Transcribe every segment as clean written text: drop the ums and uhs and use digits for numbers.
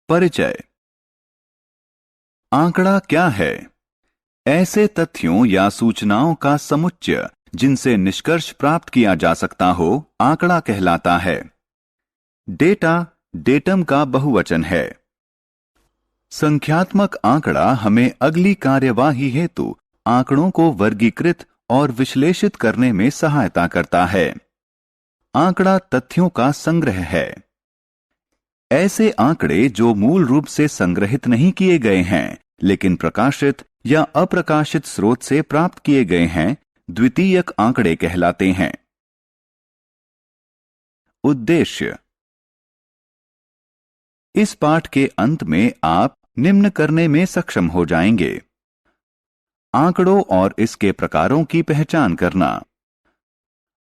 परिचय। आंकड़ा क्या है? ऐसे तथ्यों या सूचनाओं का समुच्चय जिनसे निष्कर्ष प्राप्त किया जा सकता हो, आंकड़ा कहलाता है। डेटा, डेटम का बहुवचन है। संख्यात्मक आंकड़ा हमें अगली कार्यवाही हेतु आंकड़ों को वर्गीकृत और विश्लेषित करने में सहायता करता है। आंकड़ा तथ्यों का संग्रह है। ऐसे आंकड़े जो मूल रूप से संग्रहित नहीं किए गए हैं लेकिन प्रकाशित या अप्रकाशित स्रोत से प्राप्त किए गए हैं, द्वितीयक आंकड़े कहलाते हैं। उद्देश्य। इस पाठ के अंत में आप निम्न करने में सक्षम हो जाएंगे: आंकड़ों और इसके प्रकारों की पहचान करना,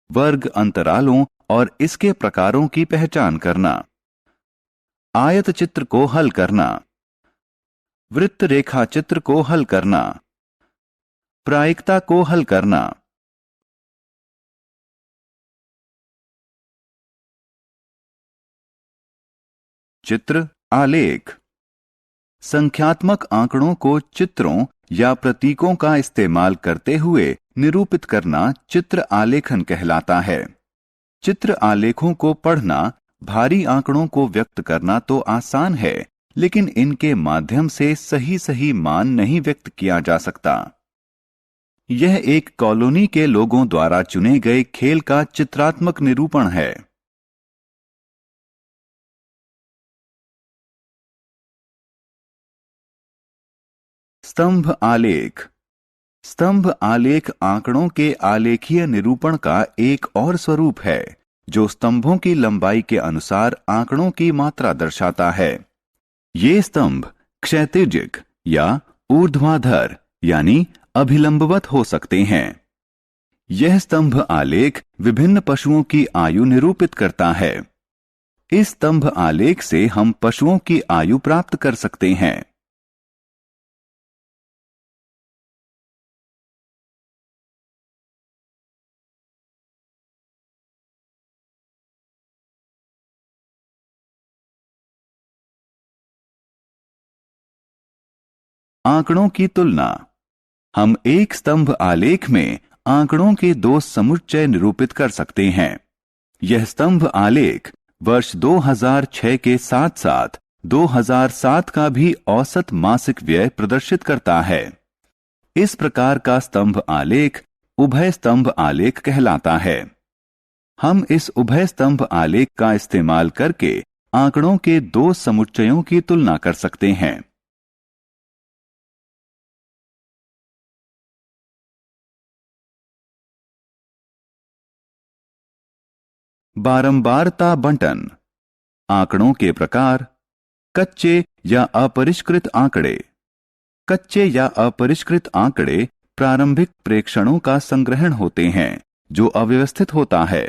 वर्ग अंतरालों और इसके प्रकारों की पहचान करना, आयत चित्र को हल करना, वृत्त रेखा चित्र को हल करना, प्रायिकता को हल करना। चित्र आलेख। संख्यात्मक आंकड़ों को चित्रों या प्रतीकों का इस्तेमाल करते हुए निरूपित करना चित्र आलेखन कहलाता है। चित्र आलेखों को पढ़ना भारी आंकड़ों को व्यक्त करना तो आसान है, लेकिन इनके माध्यम से सही मान नहीं व्यक्त किया जा सकता। यह एक कॉलोनी के लोगों द्वारा चुने गए खेल का चित्रात्मक निरूपण है। स्तंभ आलेख। स्तंभ आलेख आंकड़ों के आलेखीय निरूपण का एक और स्वरूप है, जो स्तंभों की लंबाई के अनुसार आंकड़ों की मात्रा दर्शाता है। ये स्तंभ क्षैतिजिक या ऊर्ध्वाधर यानी अभिलंबवत हो सकते हैं। यह स्तंभ आलेख विभिन्न पशुओं की आयु निरूपित करता है। इस स्तंभ आलेख से हम पशुओं की आयु प्राप्त कर सकते हैं। आंकड़ों की तुलना। हम एक स्तंभ आलेख में आंकड़ों के दो समुच्चय निरूपित कर सकते हैं। यह स्तंभ आलेख वर्ष 2006 के साथ साथ 2007 का भी औसत मासिक व्यय प्रदर्शित करता है। इस प्रकार का स्तंभ आलेख उभय स्तंभ आलेख कहलाता है। हम इस उभय स्तंभ आलेख का इस्तेमाल करके आंकड़ों के दो समुच्चयों की तुलना कर सकते हैं। बारंबारता बंटन। आंकड़ों के प्रकार। कच्चे या अपरिष्कृत आंकड़े। कच्चे या अपरिष्कृत आंकड़े प्रारंभिक प्रेक्षणों का संग्रहण होते हैं जो अव्यवस्थित होता है।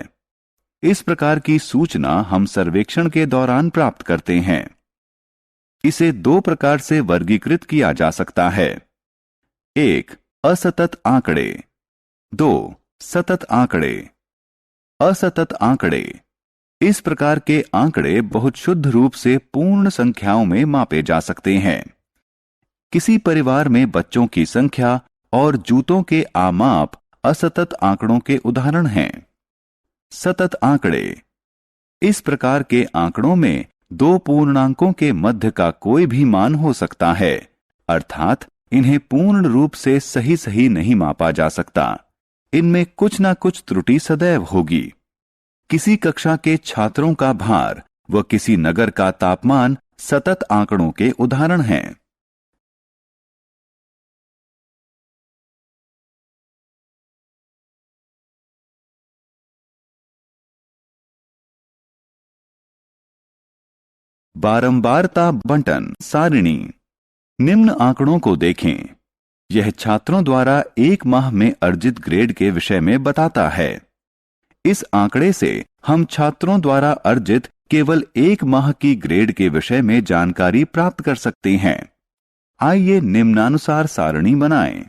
इस प्रकार की सूचना हम सर्वेक्षण के दौरान प्राप्त करते हैं। इसे दो प्रकार से वर्गीकृत किया जा सकता है: 1. असतत आंकड़े। 2. सतत आंकड़े। असतत आंकड़े। इस प्रकार के आंकड़े बहुत शुद्ध रूप से पूर्ण संख्याओं में मापे जा सकते हैं। किसी परिवार में बच्चों की संख्या और जूतों के आमाप असतत आंकड़ों के उदाहरण हैं। सतत आंकड़े। इस प्रकार के आंकड़ों में दो पूर्णांकों के मध्य का कोई भी मान हो सकता है, अर्थात इन्हें पूर्ण रूप से सही नहीं मापा जा सकता। इनमें कुछ ना कुछ त्रुटि सदैव होगी। किसी कक्षा के छात्रों का भार व किसी नगर का तापमान सतत आंकड़ों के उदाहरण हैं। बारंबारता बंटन सारिणी। निम्न आंकड़ों को देखें। यह छात्रों द्वारा एक माह में अर्जित ग्रेड के विषय में बताता है। इस आंकड़े से हम छात्रों द्वारा अर्जित केवल एक माह की ग्रेड के विषय में जानकारी प्राप्त कर सकते हैं। आइए निम्नानुसार सारणी बनाएं।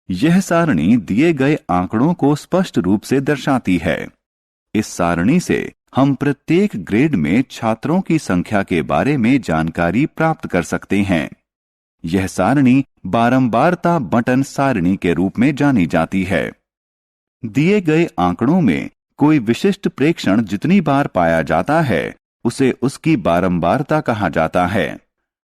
यह सारणी दिए गए आंकड़ों को स्पष्ट रूप से दर्शाती है। इस सारणी से हम प्रत्येक ग्रेड में छात्रों की संख्या के बारे में जानकारी प्राप्त कर सकते हैं। यह सारणी बारंबारता बटन सारणी के रूप में जानी जाती है। दिए गए आंकड़ों में कोई विशिष्ट प्रेक्षण जितनी बार पाया जाता है उसे उसकी बारंबारता कहा जाता है।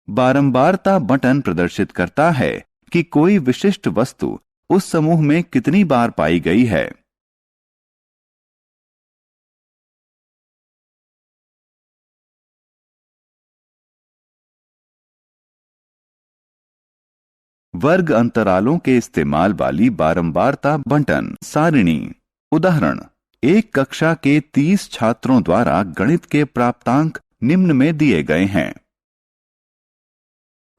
बारंबारता बटन प्रदर्शित करता है कि कोई विशिष्ट वस्तु उस समूह में कितनी बार पाई गई है। वर्ग अंतरालों के इस्तेमाल वाली बारंबारता बटन सारणी। उदाहरण, एक कक्षा के 30 छात्रों द्वारा गणित के प्राप्तांक निम्न में दिए गए हैं।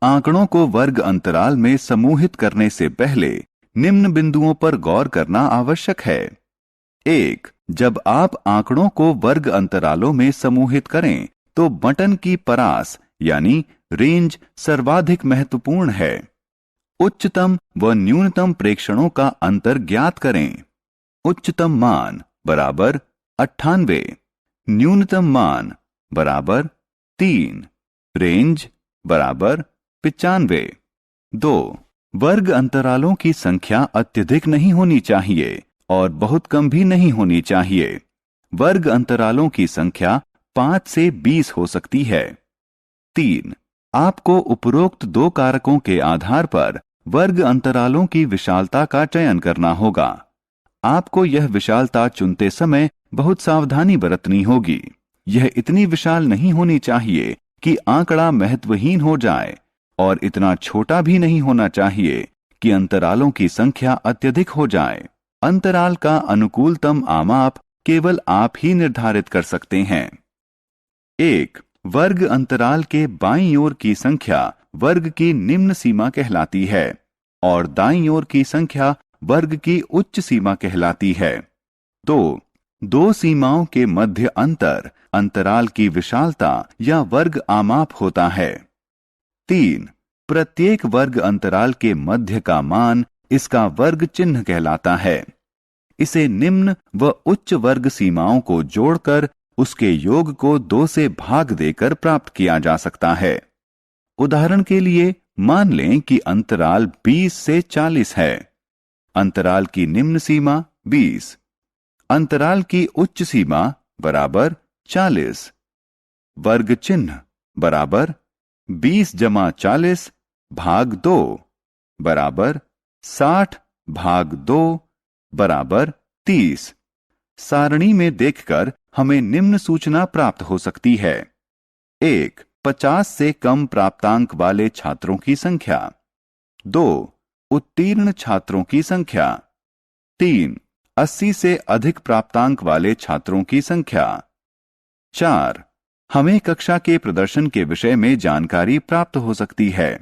आंकड़ों को वर्ग अंतराल में समूहित करने से पहले निम्न बिंदुओं पर गौर करना आवश्यक है। 1. जब आप आंकड़ों को वर्ग अंतरालों में समूहित करें तो बटन की परास यानी रेंज सर्वाधिक महत्वपूर्ण है। उच्चतम व न्यूनतम प्रेक्षणों का अंतर ज्ञात करें। उच्चतम मान बराबर 98, न्यूनतम मान बराबर 3, रेंज बराबर 95। 2. वर्ग अंतरालों की संख्या अत्यधिक नहीं होनी चाहिए और बहुत कम भी नहीं होनी चाहिए। वर्ग अंतरालों की संख्या 5 से 20 हो सकती है। 3. आपको उपरोक्त दो कारकों के आधार पर वर्ग अंतरालों की विशालता का चयन करना होगा। आपको यह विशालता चुनते समय बहुत सावधानी बरतनी होगी। यह इतनी विशाल नहीं होनी चाहिए कि आंकड़ा महत्वहीन हो जाए और इतना छोटा भी नहीं होना चाहिए कि अंतरालों की संख्या अत्यधिक हो जाए। अंतराल का अनुकूलतम आमाप केवल आप ही निर्धारित कर सकते हैं। 1. वर्ग अंतराल के बाईं ओर की संख्या वर्ग की निम्न सीमा कहलाती है और दाईं ओर की संख्या वर्ग की उच्च सीमा कहलाती है। 2. दो सीमाओं के मध्य अंतर अंतराल की विशालता या वर्ग आमाप होता है। 3. प्रत्येक वर्ग अंतराल के मध्य का मान इसका वर्ग चिन्ह कहलाता है। इसे निम्न व उच्च वर्ग सीमाओं को जोड़कर उसके योग को 2 से भाग देकर प्राप्त किया जा सकता है। उदाहरण के लिए मान लें कि अंतराल 20 से 40 है। अंतराल की निम्न सीमा 20, अंतराल की उच्च सीमा बराबर 40। वर्ग चिन्ह बराबर 20 जमा 40 भाग 2 बराबर 60 भाग 2 बराबर 30। सारणी में देखकर हमें निम्न सूचना प्राप्त हो सकती है। 1. 50 से कम प्राप्तांक वाले छात्रों की संख्या। 2. उत्तीर्ण छात्रों की संख्या। 3. 80 से अधिक प्राप्तांक वाले छात्रों की संख्या। 4. हमें कक्षा के प्रदर्शन के विषय में जानकारी प्राप्त हो सकती है।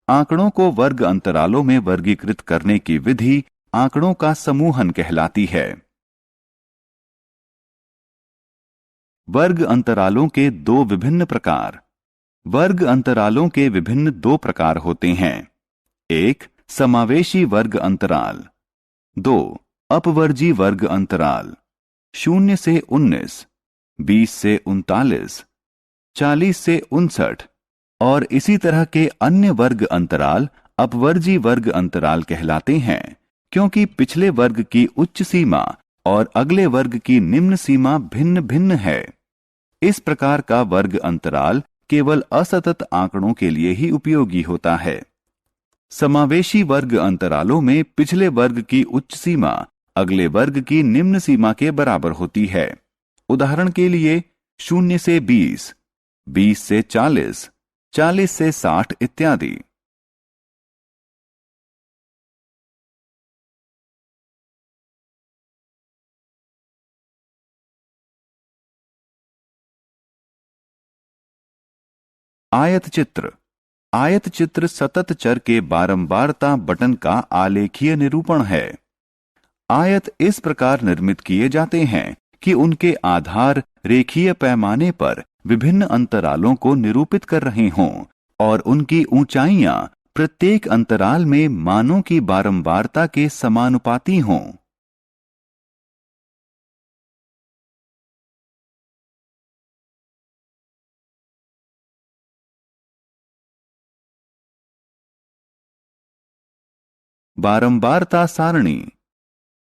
आंकड़ों को वर्ग अंतरालों में वर्गीकृत करने की विधि आंकड़ों का समूहन कहलाती है। वर्ग अंतरालों के दो विभिन्न प्रकार। वर्ग अंतरालों के विभिन्न दो प्रकार होते हैं। 1. समावेशी वर्ग अंतराल। 2. अपवर्जी वर्ग अंतराल। 0 से 19, 20 से 39, 40 से 59 और इसी तरह के अन्य वर्ग अंतराल अपवर्जी वर्ग अंतराल कहलाते हैं, क्योंकि पिछले वर्ग की उच्च सीमा और अगले वर्ग की निम्न सीमा भिन्न भिन्न है। इस प्रकार का वर्ग अंतराल केवल असतत आंकड़ों के लिए ही उपयोगी होता है। समावेशी वर्ग अंतरालों में पिछले वर्ग की उच्च सीमा अगले वर्ग की निम्न सीमा के बराबर होती है। उदाहरण के लिए 0 से 20, 20 से 40, 40 से 60 इत्यादि। आयत चित्र। आयत चित्र सतत चर के बारंबारता बटन का आलेखीय निरूपण है। आयत इस प्रकार निर्मित किए जाते हैं कि उनके आधार रेखीय पैमाने पर विभिन्न अंतरालों को निरूपित कर रहे हों और उनकी ऊंचाइयां प्रत्येक अंतराल में मानों की बारंबारता के समानुपाती हों। बारंबारता सारणी।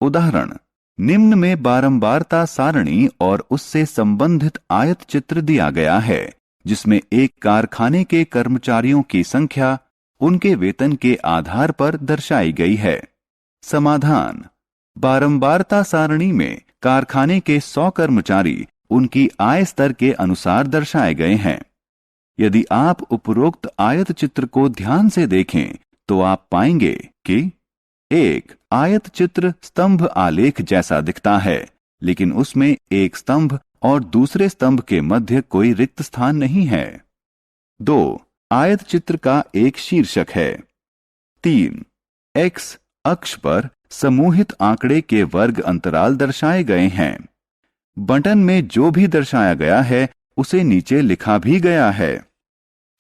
उदाहरण, निम्न में बारंबारता सारणी और उससे संबंधित आयत चित्र दिया गया है, जिसमें एक कारखाने के कर्मचारियों की संख्या उनके वेतन के आधार पर दर्शाई गई है। समाधान, बारंबारता सारणी में कारखाने के 100 कर्मचारी उनकी आय स्तर के अनुसार दर्शाए गए हैं। यदि आप उपरोक्त आयत चित्र को ध्यान से देखें तो आप पाएंगे कि एक आयत चित्र स्तंभ आलेख जैसा दिखता है, लेकिन उसमें एक स्तंभ और दूसरे स्तंभ के मध्य कोई रिक्त स्थान नहीं है। 2. आयत चित्र का एक शीर्षक है। 3. एक्स अक्ष पर समूहित आंकड़े के वर्ग अंतराल दर्शाए गए हैं। बटन में जो भी दर्शाया गया है उसे नीचे लिखा भी गया है।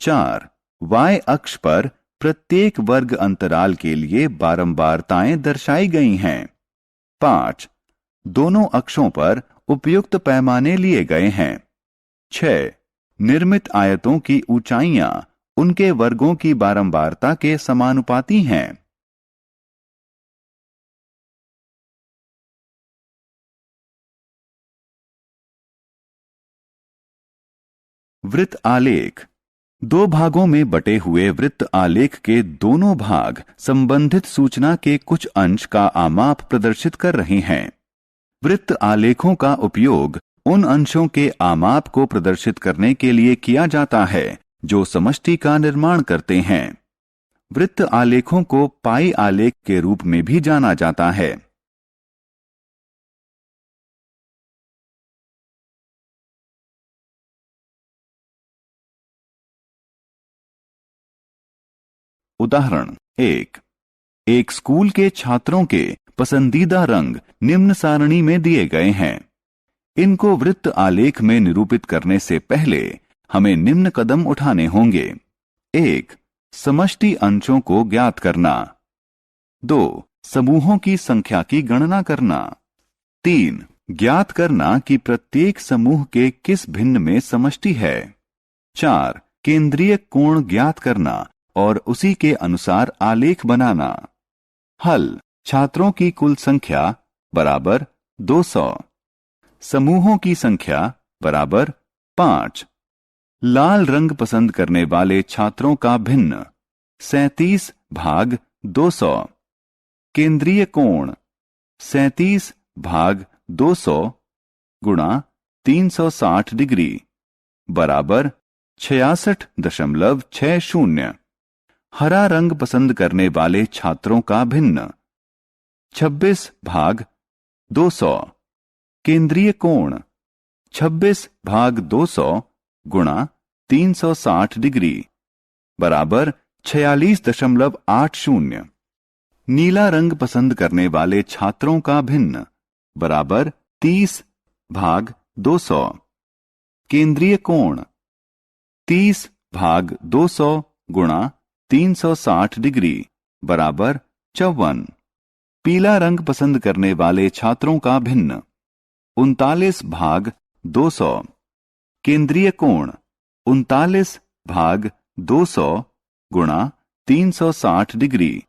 4. वाई अक्ष पर प्रत्येक वर्ग अंतराल के लिए बारंबारताएं दर्शाई गई हैं। 5. दोनों अक्षों पर उपयुक्त पैमाने लिए गए हैं। 6. निर्मित आयतों की ऊंचाइयां उनके वर्गों की बारंबारता के समानुपाती हैं। वृत्त आलेख। 2 भागों में बटे हुए वृत्त आलेख के दोनों भाग संबंधित सूचना के कुछ अंश का आमाप प्रदर्शित कर रहे हैं। वृत्त आलेखों का उपयोग उन अंशों के आमाप को प्रदर्शित करने के लिए किया जाता है जो समष्टि का निर्माण करते हैं। वृत्त आलेखों को पाई आलेख के रूप में भी जाना जाता है। उदाहरण 1. एक स्कूल के छात्रों के पसंदीदा रंग निम्न सारणी में दिए गए हैं। इनको वृत्त आलेख में निरूपित करने से पहले हमें निम्न कदम उठाने होंगे। 1. समष्टि अंशों को ज्ञात करना। 2. समूहों की संख्या की गणना करना। 3. ज्ञात करना कि प्रत्येक समूह के किस भिन्न में समष्टि है। 4. केंद्रीय कोण ज्ञात करना और उसी के अनुसार आलेख बनाना। हल, छात्रों की कुल संख्या बराबर 200, समूहों की संख्या बराबर 5। लाल रंग पसंद करने वाले छात्रों का भिन्न 37 भाग 200। केंद्रीय कोण 37 भाग 200 गुणा 360 डिग्री बराबर 66.60। हरा रंग पसंद करने वाले छात्रों का भिन्न 26 भाग 200। केंद्रीय कोण 26 भाग 200 गुणा 360 डिग्री बराबर 46.80। नीला रंग पसंद करने वाले छात्रों का भिन्न बराबर 30 भाग 200। केंद्रीय कोण 30 भाग 200 गुणा 360 डिग्री बराबर 54। पीला रंग पसंद करने वाले छात्रों का भिन्न 39 भाग 200। केंद्रीय कोण 39 भाग 200 गुणा 360 डिग्री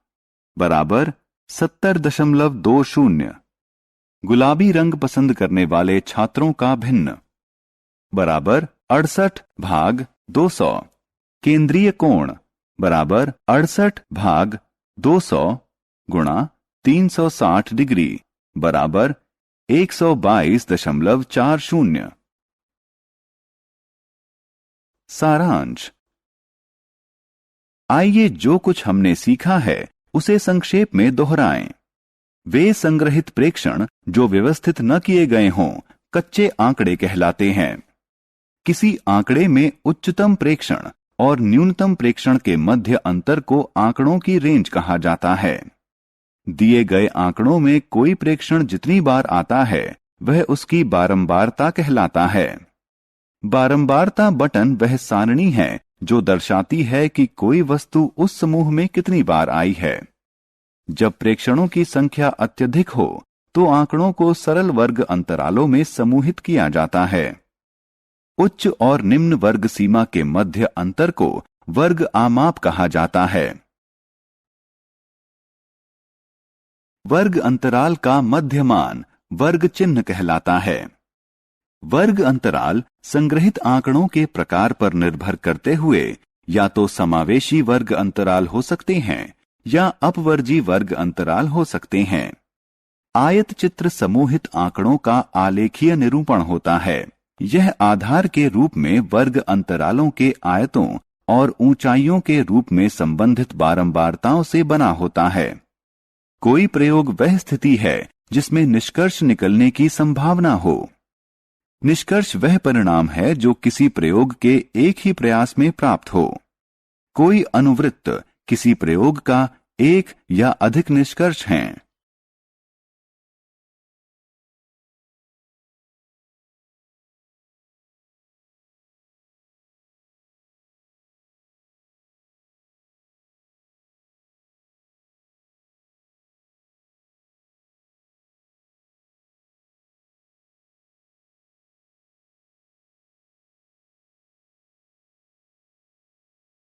बराबर 70.20। गुलाबी रंग पसंद करने वाले छात्रों का भिन्न बराबर 68 भाग 200। केंद्रीय कोण बराबर 68 भाग 200 गुणा 360 डिग्री बराबर 122.40। सारांश। आइए जो कुछ हमने सीखा है उसे संक्षेप में दोहराएं। वे संग्रहित प्रेक्षण जो व्यवस्थित न किए गए हों कच्चे आंकड़े कहलाते हैं। किसी आंकड़े में उच्चतम प्रेक्षण और न्यूनतम प्रेक्षण के मध्य अंतर को आंकड़ों की रेंज कहा जाता है। दिए गए आंकड़ों में कोई प्रेक्षण जितनी बार आता है वह उसकी बारंबारता कहलाता है। बारंबारता बटन वह सारणी है जो दर्शाती है कि कोई वस्तु उस समूह में कितनी बार आई है। जब प्रेक्षणों की संख्या अत्यधिक हो तो आंकड़ों को सरल वर्ग अंतरालों में समूहित किया जाता है। उच्च और निम्न वर्ग सीमा के मध्य अंतर को वर्ग आमाप कहा जाता है। वर्ग अंतराल का मध्यमान वर्ग चिन्ह कहलाता है। वर्ग अंतराल संग्रहित आंकड़ों के प्रकार पर निर्भर करते हुए या तो समावेशी वर्ग अंतराल हो सकते हैं या अपवर्जी वर्ग अंतराल हो सकते हैं। आयत चित्र समूहित आंकड़ों का आलेखीय निरूपण होता है। यह आधार के रूप में वर्ग अंतरालों के आयतों और ऊंचाइयों के रूप में संबंधित बारंबारताओं से बना होता है। कोई प्रयोग वह स्थिति है जिसमें निष्कर्ष निकलने की संभावना हो। निष्कर्ष वह परिणाम है जो किसी प्रयोग के एक ही प्रयास में प्राप्त हो। कोई अनुवृत्त किसी प्रयोग का एक या अधिक निष्कर्ष हैं।